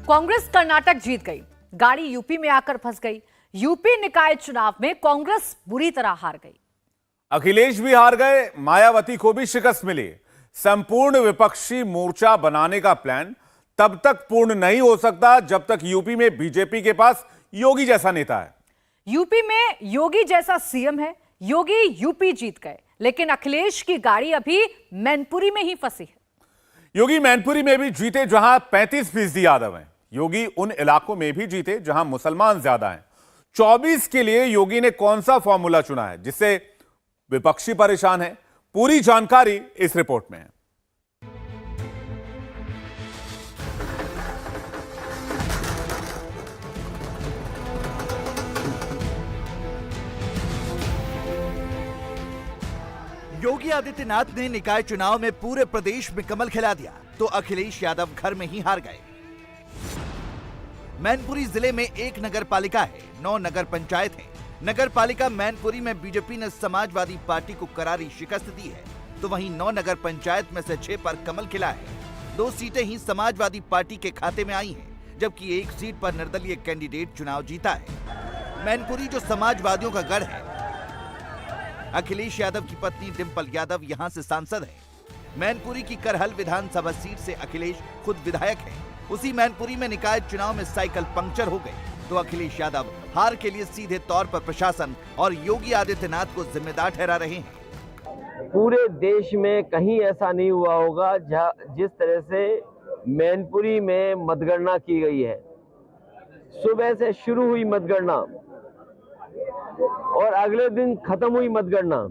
कांग्रेस कर्नाटक जीत गई, गाड़ी यूपी में आकर फंस गई। यूपी निकाय चुनाव में कांग्रेस बुरी तरह हार गई। अखिलेश भी हार गए, मायावती को भी शिकस्त मिली। संपूर्ण विपक्षी मोर्चा बनाने का प्लान तब तक पूर्ण नहीं हो सकता जब तक यूपी में बीजेपी के पास योगी जैसा नेता है। यूपी में योगी जैसा सीएम है। योगी यूपी जीत गए, लेकिन अखिलेश की गाड़ी अभी मैनपुरी में ही फंसी है। योगी मैनपुरी में भी जीते जहां 35% यादव हैं। योगी उन इलाकों में भी जीते जहां मुसलमान ज्यादा हैं। 24 के लिए योगी ने कौन सा फॉर्मूला चुना है जिससे विपक्षी परेशान है? पूरी जानकारी इस रिपोर्ट में है। योगी आदित्यनाथ ने निकाय चुनाव में पूरे प्रदेश में कमल खिला दिया तो अखिलेश यादव घर में ही हार गए। मैनपुरी जिले में 1 नगर पालिका है, 9 नगर पंचायत है। नगर पालिका मैनपुरी में बीजेपी ने समाजवादी पार्टी को करारी शिकस्त दी है, तो वहीं 9 नगर पंचायत में से 6 पर कमल खिला है। 2 सीटें ही समाजवादी पार्टी के खाते में आई हैं, जबकि 1 सीट पर निर्दलीय कैंडिडेट चुनाव जीता है। मैनपुरी जो समाजवादियों का गढ़ है, अखिलेश यादव की पत्नी डिंपल यादव यहां से सांसद है। मैनपुरी की करहल विधानसभा सीट से अखिलेश खुद विधायक है। उसी मैनपुरी में निकाय चुनाव में साइकिल पंक्चर हो गई तो अखिलेश यादव हार के लिए सीधे तौर पर प्रशासन और योगी आदित्यनाथ को जिम्मेदार ठहरा रहे हैं। पूरे देश में कहीं ऐसा नहीं हुआ होगा जिस तरह से मैनपुरी में मतगणना की गई है। सुबह से शुरू हुई मतगणना और अगले दिन खत्म हुई मतगणना।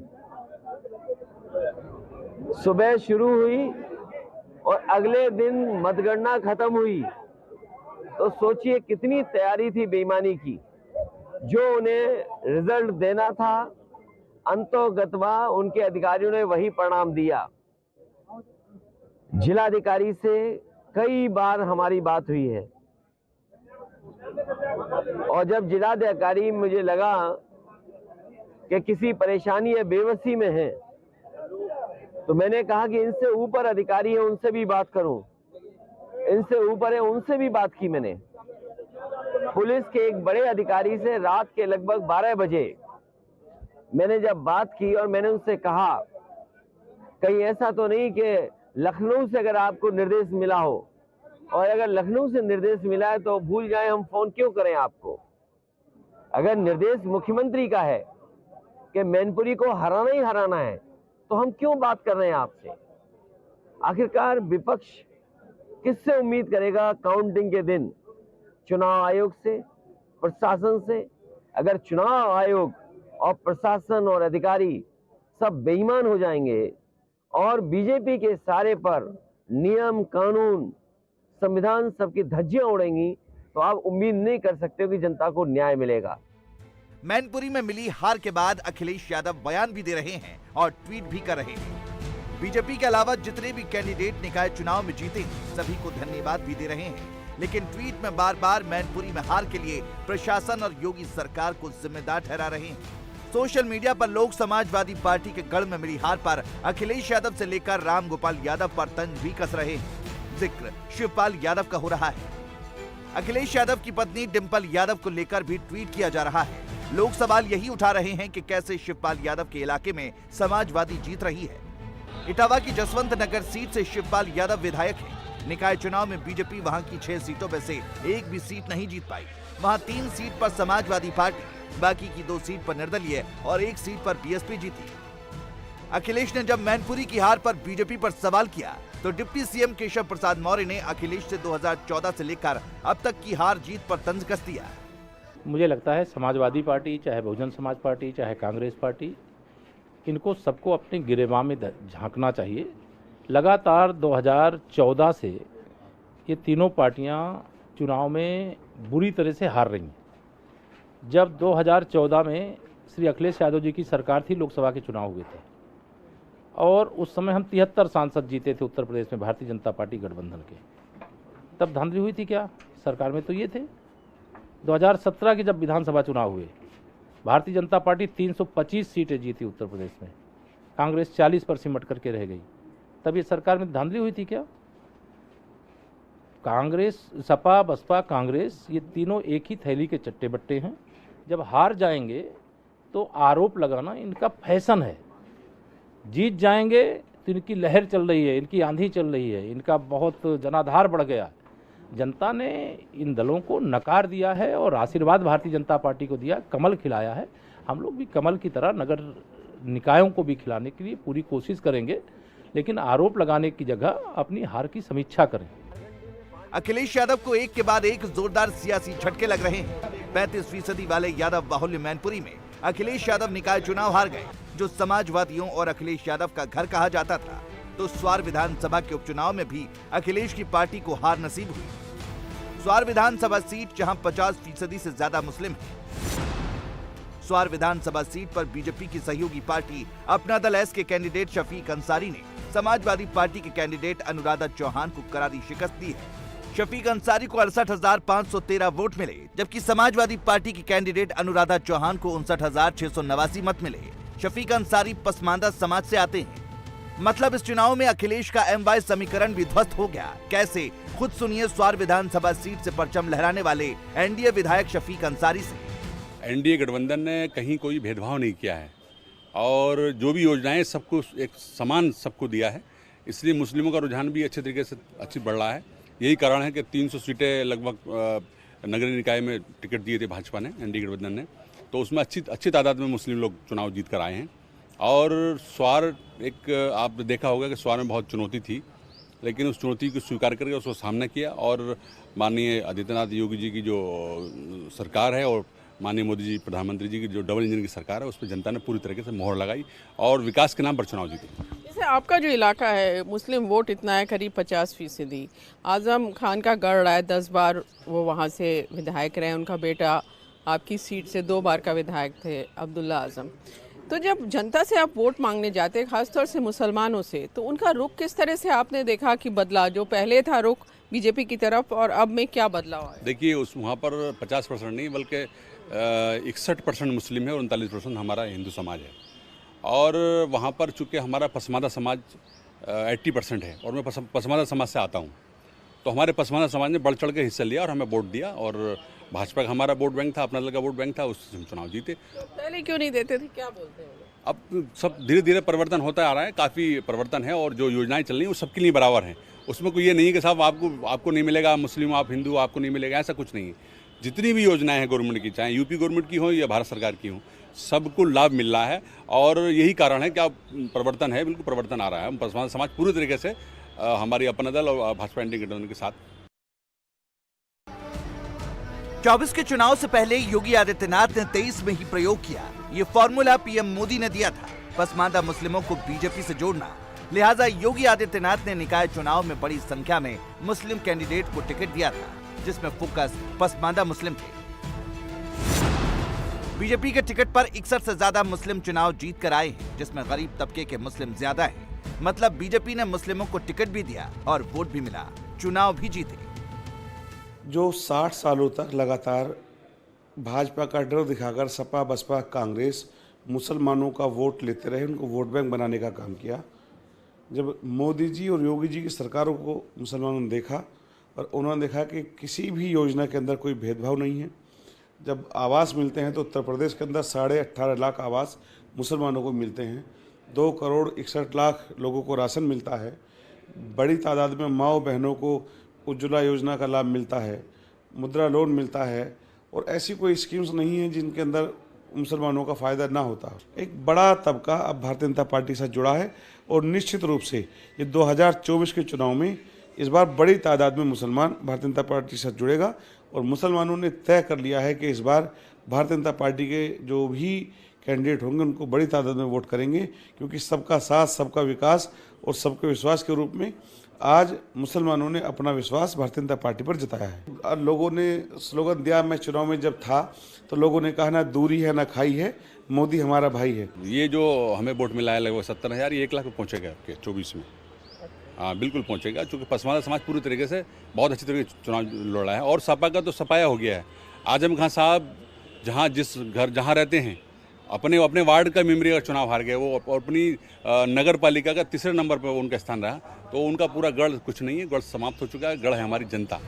सुबह शुरू हुई और अगले दिन मतगणना खत्म हुई, तो सोचिए कितनी तैयारी थी बेईमानी की। जो उन्हें रिजल्ट देना था, अंतोगत्वा उनके अधिकारियों ने वही परिणाम दिया। जिलाधिकारी से कई बार हमारी बात हुई है और जब जिलाधिकारी मुझे लगा कि किसी परेशानी या बेबसी में है, तो मैंने कहा कि इनसे ऊपर अधिकारी है उनसे भी बात करूं। इनसे ऊपर है उनसे भी बात की मैंने। पुलिस के एक बड़े अधिकारी से रात के लगभग 12 बजे मैंने जब बात की और मैंने उनसे कहा कहीं ऐसा तो नहीं कि लखनऊ से अगर आपको निर्देश मिला हो, और अगर लखनऊ से निर्देश मिला है तो भूल जाएं, हम फोन क्यों करें आपको। अगर निर्देश मुख्यमंत्री का है कि मैनपुरी को हराना ही हराना है, तो हम क्यों बात कर रहे हैं आपसे। आखिरकार विपक्ष किससे उम्मीद करेगा काउंटिंग के दिन? चुनाव आयोग से, प्रशासन से। अगर चुनाव आयोग और प्रशासन और अधिकारी सब बेईमान हो जाएंगे और बीजेपी के सारे पर नियम कानून संविधान सबकी धज्जियां उड़ेंगी, तो आप उम्मीद नहीं कर सकते हो कि जनता को न्याय मिलेगा। मैनपुरी में मिली हार के बाद अखिलेश यादव बयान भी दे रहे हैं और ट्वीट भी कर रहे हैं। बीजेपी के अलावा जितने भी कैंडिडेट निकाय चुनाव में जीते सभी को धन्यवाद भी दे रहे हैं, लेकिन ट्वीट में बार बार मैनपुरी में हार के लिए प्रशासन और योगी सरकार को जिम्मेदार ठहरा रहे हैं। सोशल मीडिया पर लोग समाजवादी पार्टी के गढ़ में मिली हार पर अखिलेश यादव से लेकर राम गोपाल यादव पर तंज भी कस रहे हैं। जिक्र शिवपाल यादव का हो रहा है। अखिलेश यादव की पत्नी डिंपल यादव को लेकर भी ट्वीट किया जा रहा है। लोग सवाल यही उठा रहे हैं कि कैसे शिवपाल यादव के इलाके में समाजवादी जीत रही है। इटावा की जसवंत नगर सीट से शिवपाल यादव विधायक है। निकाय चुनाव में बीजेपी वहां की 6 सीटों में से एक भी सीट नहीं जीत पाई। वहां 3 सीट पर समाजवादी पार्टी, बाकी की 2 सीट पर निर्दलीय और 1 सीट पर बीएसपी जीती। अखिलेश ने जब मैनपुरी की हार पर बीजेपी पर सवाल किया तो डिप्टी सीएम केशव प्रसाद मौर्य ने अखिलेश से 2014 से लेकर अब तक की हार जीत पर तंज कस दिया। मुझे लगता है समाजवादी पार्टी, चाहे बहुजन समाज पार्टी, चाहे कांग्रेस पार्टी, इनको सबको अपने गिरेबान में झांकना चाहिए। लगातार 2014 से ये तीनों पार्टियां चुनाव में बुरी तरह से हार रही हैं। जब 2014 में श्री अखिलेश यादव जी की सरकार थी, लोकसभा के चुनाव हुए थे और उस समय हम 73 सांसद जीते थे उत्तर प्रदेश में भारतीय जनता पार्टी गठबंधन के। तब धांधली हुई थी क्या? सरकार में तो ये थे। 2017 के जब विधानसभा चुनाव हुए, भारतीय जनता पार्टी 325 सीटें जीती उत्तर प्रदेश में, कांग्रेस 40 पर सिमट करके रह गई। तब ये सरकार में धांधली हुई थी क्या? कांग्रेस, सपा, बसपा, कांग्रेस ये तीनों एक ही थैली के चट्टे बट्टे हैं। जब हार जाएंगे तो आरोप लगाना इनका फैशन है, जीत जाएंगे तो इनकी लहर चल रही है, इनकी आंधी चल रही है, इनका बहुत जनाधार बढ़ गया। जनता ने इन दलों को नकार दिया है और आशीर्वाद भारतीय जनता पार्टी को दिया, कमल खिलाया है। हम लोग भी कमल की तरह नगर निकायों को भी खिलाने के लिए पूरी कोशिश करेंगे, लेकिन आरोप लगाने की जगह अपनी हार की समीक्षा करें। अखिलेश यादव को एक के बाद एक जोरदार सियासी झटके लग रहे हैं। 35% वाले यादव बाहुल्य मैनपुरी में अखिलेश यादव निकाय चुनाव हार गए, जो समाजवादियों और अखिलेश यादव का घर कहा जाता था। तो स्वार विधानसभा के उपचुनाव में भी अखिलेश की पार्टी को हार नसीब हुई। स्वार विधानसभा सीट जहां 50% से ज्यादा मुस्लिम है। स्वार विधानसभा सीट पर बीजेपी की सहयोगी पार्टी अपना दल एस के कैंडिडेट शफीक अंसारी ने समाजवादी पार्टी के कैंडिडेट अनुराधा चौहान को करारी शिकस्त दी है। शफीक अंसारी को 68,513 वोट मिले, जबकि समाजवादी पार्टी की कैंडिडेट अनुराधा चौहान को 59,689 मत मिले। शफीक अंसारी पसमानदा समाज से आते हैं, मतलब इस चुनाव में अखिलेश का MY समीकरण भी ध्वस्त हो गया। कैसे, खुद सुनिए स्वार विधानसभा सीट से परचम लहराने वाले NDA विधायक शफीक अंसारी से। NDA गठबंधन ने कहीं कोई भेदभाव नहीं किया है और जो भी योजनाएं सबको एक समान सबको दिया है, इसलिए मुस्लिमों का रुझान भी अच्छे तरीके से बढ़ रहा है। यही कारण है कि 300 सीटें लगभग नगरीय निकाय में टिकट दिए थे भाजपा ने, NDA गठबंधन ने, तो उसमें अच्छी तादाद में मुस्लिम लोग चुनाव जीत कर आए हैं। और स्वार एक आपने देखा होगा कि स्वार में बहुत चुनौती थी, लेकिन उस चुनौती को स्वीकार करके उसको सामना किया और माननीय आदित्यनाथ योगी जी की जो सरकार है और माननीय मोदी जी प्रधानमंत्री जी की जो डबल इंजन की सरकार है, उस पर जनता ने पूरी तरीके से मोहर लगाई और विकास के नाम पर चुनाव जीते। जैसे आपका जो इलाका है, मुस्लिम वोट इतना है करीब 50%। आजम खान का गढ़ रहा है, 10 बार वो वहाँ से विधायक रहे। उनका बेटा आपकी सीट से 2 बार का विधायक थे, अब्दुल्ला आजम। तो जब जनता से आप वोट मांगने जाते हैं, खासतौर से मुसलमानों से, तो उनका रुख किस तरह से आपने देखा कि बदला? जो पहले था रुख बीजेपी की तरफ और अब में क्या बदलाव है? देखिए, उस वहाँ पर 50% नहीं बल्कि 61% मुस्लिम है और 39% हमारा हिंदू समाज है। और वहाँ पर चूँकि हमारा पसमानदा समाज 80% है और मैं पसमानदा समाज से आता हूँ, तो हमारे पसमानदा समाज ने बढ़ चढ़ के हिस्सा लिया और हमें वोट दिया और भाजपा का हमारा वोट बैंक था, अपना दल का वोट बैंक था, उससे हम चुनाव जीते। तो पहले क्यों नहीं देते थे, क्या बोलते हैं? अब सब धीरे धीरे परिवर्तन होता आ रहा है, काफ़ी परिवर्तन है और जो योजनाएं चल रही हैं वो सबके लिए बराबर हैं। उसमें कोई ये नहीं कि साहब आपको नहीं मिलेगा, मुस्लिम आप हिंदू आपको नहीं मिलेगा, ऐसा कुछ नहीं है। जितनी भी योजनाएं हैं गवर्नमेंट की, चाहे यूपी गवर्नमेंट की हो या भारत सरकार की हो, सबको लाभ मिल रहा है और यही कारण है कि अब परिवर्तन है, बिल्कुल परिवर्तन आ रहा है। पसमानदा समाज पूरी तरीके से हमारी अपना दल और भाजपा NDA गठबंधन के साथ। 24 के चुनाव से पहले योगी आदित्यनाथ ने 23 में ही प्रयोग किया। ये फॉर्मूला PM मोदी ने दिया था, पसमानदा मुस्लिमों को बीजेपी से जोड़ना। लिहाजा योगी आदित्यनाथ ने निकाय चुनाव में बड़ी संख्या में मुस्लिम कैंडिडेट को टिकट दिया था, जिसमें फोकस पसमानदा मुस्लिम थे। बीजेपी के टिकट पर 61 से ज्यादा मुस्लिम चुनाव जीत कर आए हैं, जिसमें गरीब तबके के मुस्लिम ज्यादा हैं। मतलब बीजेपी ने मुस्लिमों को टिकट भी दिया और वोट भी मिला, चुनाव भी जीते। जो 60 सालों तक लगातार भाजपा का डर दिखाकर सपा, बसपा, कांग्रेस मुसलमानों का वोट लेते रहे, उनको वोट बैंक बनाने का काम किया। जब मोदी जी और योगी जी की सरकारों को मुसलमानों ने देखा और उन्होंने देखा कि किसी भी योजना के अंदर कोई भेदभाव नहीं है। जब आवास मिलते हैं तो उत्तर प्रदेश के अंदर 18.5 लाख आवास मुसलमानों को मिलते हैं, 2 करोड़ 61 लाख लोगों को राशन मिलता है, बड़ी तादाद में माओ बहनों को उज्ज्वला योजना का लाभ मिलता है, मुद्रा लोन मिलता है और ऐसी कोई स्कीम्स नहीं है जिनके अंदर मुसलमानों का फ़ायदा ना होता। एक बड़ा तबका अब भारतीय जनता पार्टी से जुड़ा है और निश्चित रूप से ये 2024 के चुनाव में इस बार बड़ी तादाद में मुसलमान भारतीय जनता पार्टी से जुड़ेगा और मुसलमानों ने तय कर लिया है कि इस बार भारतीय जनता पार्टी के जो भी कैंडिडेट होंगे उनको बड़ी तादाद में वोट करेंगे, क्योंकि सबका साथ, सबका विकास और सबके विश्वास के रूप में आज मुसलमानों ने अपना विश्वास भारतीय जनता पार्टी पर जताया है। लोगों ने स्लोगन दिया, मैं चुनाव में जब था तो लोगों ने कहा ना दूरी है ना खाई है, मोदी हमारा भाई है। ये जो हमें वोट मिला है लगभग 70,000, ये 1 लाख में पहुँचेगा आपके 24 में। हाँ, बिल्कुल पहुँचेगा, क्योंकि पसमानदा समाज पूरी तरीके से बहुत अच्छी तरीके से चुनाव लड़ा है और सपा का तो सपाया हो गया है। आजम खान साहब जहाँ रहते हैं अपने अपने वार्ड का मेंबरी का चुनाव हार गए वो, अपनी नगर पालिका का तीसरे नंबर पर उनका स्थान रहा, तो उनका पूरा गढ़ कुछ नहीं है, गढ़ समाप्त हो चुका है, गढ़ है हमारी जनता।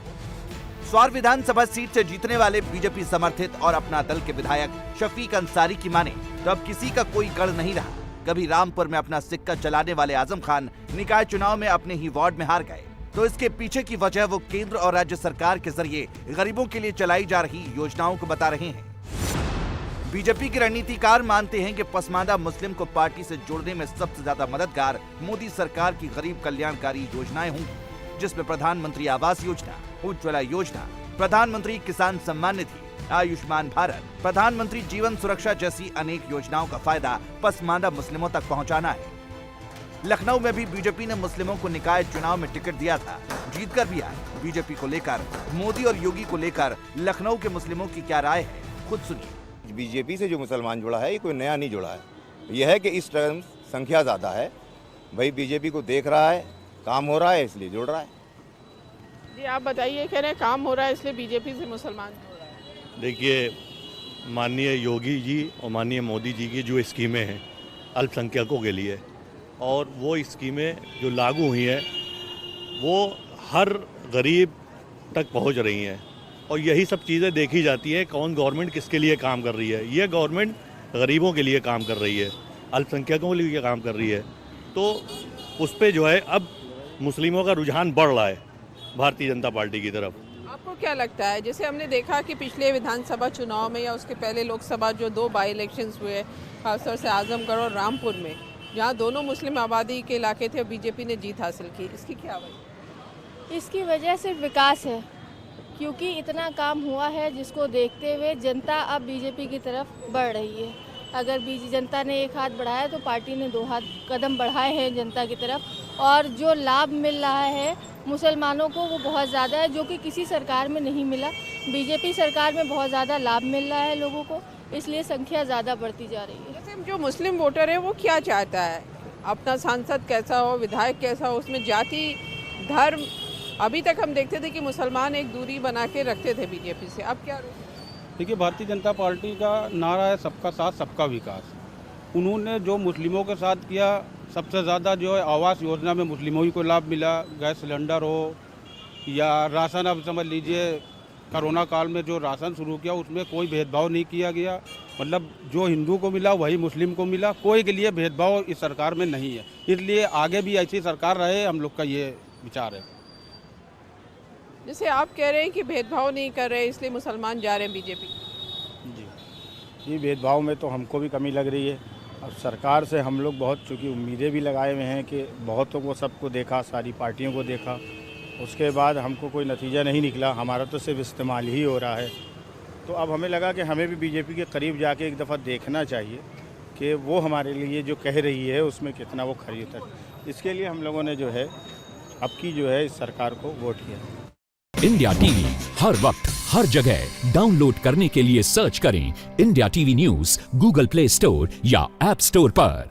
स्वार विधानसभा सीट से जीतने वाले बीजेपी समर्थित और अपना दल के विधायक शफीक अंसारी की माने तो अब किसी का कोई गढ़ नहीं रहा। कभी रामपुर में अपना सिक्का चलाने वाले आजम खान निकाय चुनाव में अपने ही वार्ड में हार गए, तो इसके पीछे की वजह वो केंद्र और राज्य सरकार के जरिए गरीबों के लिए चलाई जा रही योजनाओं को बता रहे हैं। बीजेपी के रणनीतिकार मानते हैं कि पसमानदा मुस्लिम को पार्टी से जोड़ने में सबसे ज्यादा मददगार मोदी सरकार की गरीब कल्याणकारी योजनाएं होंगी, जिसमें प्रधानमंत्री आवास योजना, उज्ज्वला योजना, प्रधानमंत्री किसान सम्मान निधि, आयुष्मान भारत, प्रधानमंत्री जीवन सुरक्षा जैसी अनेक योजनाओं का फायदा पसमानदा मुस्लिमों तक पहुंचाना है। लखनऊ में भी बीजेपी ने मुस्लिमों को निकाय चुनाव में टिकट दिया था, जीतकर भी आए। बीजेपी को लेकर, मोदी और योगी को लेकर लखनऊ के मुस्लिमों की क्या राय है, खुद सुनिए। बीजेपी से जो मुसलमान जुड़ा है ये कोई नया नहीं जुड़ा है, यह है कि इस टाइम संख्या ज़्यादा है, भाई बीजेपी को देख रहा है, काम हो रहा है इसलिए जुड़ रहा है। जी आप बताइए, कह रहे हैं काम हो रहा है इसलिए बीजेपी से मुसलमान जुड़ रहा है। देखिए, माननीय योगी जी और माननीय मोदी जी की जो स्कीमें हैं अल्पसंख्यकों के लिए, और वो स्कीमें जो लागू हुई हैं वो हर गरीब तक पहुंच रही हैं, और यही सब चीज़ें देखी जाती हैं कौन गवर्नमेंट किसके लिए काम कर रही है। ये गवर्नमेंट गरीबों के लिए काम कर रही है, अल्पसंख्यकों के लिए काम कर रही है, तो उस पर जो है अब मुस्लिमों का रुझान बढ़ रहा है भारतीय जनता पार्टी की तरफ। आपको क्या लगता है, जैसे हमने देखा कि पिछले विधानसभा चुनाव में या उसके पहले लोकसभा जो 2 बाई इलेक्शंस हुए, खासतौर से आजमगढ़ और रामपुर में, जहाँ दोनों मुस्लिम आबादी के इलाके थे, बीजेपी ने जीत हासिल की, इसकी क्या वजह? इसकी वजह सिर्फ विकास है, क्योंकि इतना काम हुआ है जिसको देखते हुए जनता अब बीजेपी की तरफ बढ़ रही है। अगर जनता ने एक हाथ बढ़ाया तो पार्टी ने 2 हाथ कदम बढ़ाए हैं जनता की तरफ, और जो लाभ मिल रहा है मुसलमानों को वो बहुत ज़्यादा है, जो कि किसी सरकार में नहीं मिला। बीजेपी सरकार में बहुत ज़्यादा लाभ मिल रहा है लोगों को, इसलिए संख्या ज़्यादा बढ़ती जा रही है। जैसे जो मुस्लिम वोटर है वो क्या चाहता है, अपना सांसद कैसा हो, विधायक कैसा हो, उसमें जाति धर्म, अभी तक हम देखते थे कि मुसलमान एक दूरी बना के रखते थे बीजेपी से, अब क्या? देखिए, भारतीय जनता पार्टी का नारा है सबका साथ सबका विकास। उन्होंने जो मुस्लिमों के साथ किया, सबसे ज़्यादा जो है आवास योजना में मुस्लिमों ही को लाभ मिला, गैस सिलेंडर हो या राशन, अब समझ लीजिए कोरोना काल में जो राशन शुरू किया उसमें कोई भेदभाव नहीं किया गया, मतलब जो हिंदू को मिला वही मुस्लिम को मिला, कोई के लिए भेदभाव इस सरकार में नहीं है, इसलिए आगे भी ऐसी सरकार रहे, हम लोग का ये विचार है। जैसे आप कह रहे हैं कि भेदभाव नहीं कर रहे इसलिए मुसलमान जा रहे हैं बीजेपी। जी, ये भेदभाव में तो हमको भी कमी लग रही है। अब सरकार से हम लोग बहुत चूँकि उम्मीदें भी लगाए हुए हैं कि बहुतों को सबको देखा, सारी पार्टियों को देखा, उसके बाद हमको कोई नतीजा नहीं निकला, हमारा तो सिर्फ इस्तेमाल ही हो रहा है। तो अब हमें लगा कि हमें भी बीजेपी के करीब जाके एक दफ़ा देखना चाहिए कि वो हमारे लिए जो कह रही है उसमें कितना वो खरी उतर। इसके लिए हम लोगों ने जो है अब की जो है इस सरकार को वोट किया। इंडिया टीवी हर वक्त हर जगह डाउनलोड करने के लिए सर्च करें India TV news Google play store या ऐप स्टोर पर।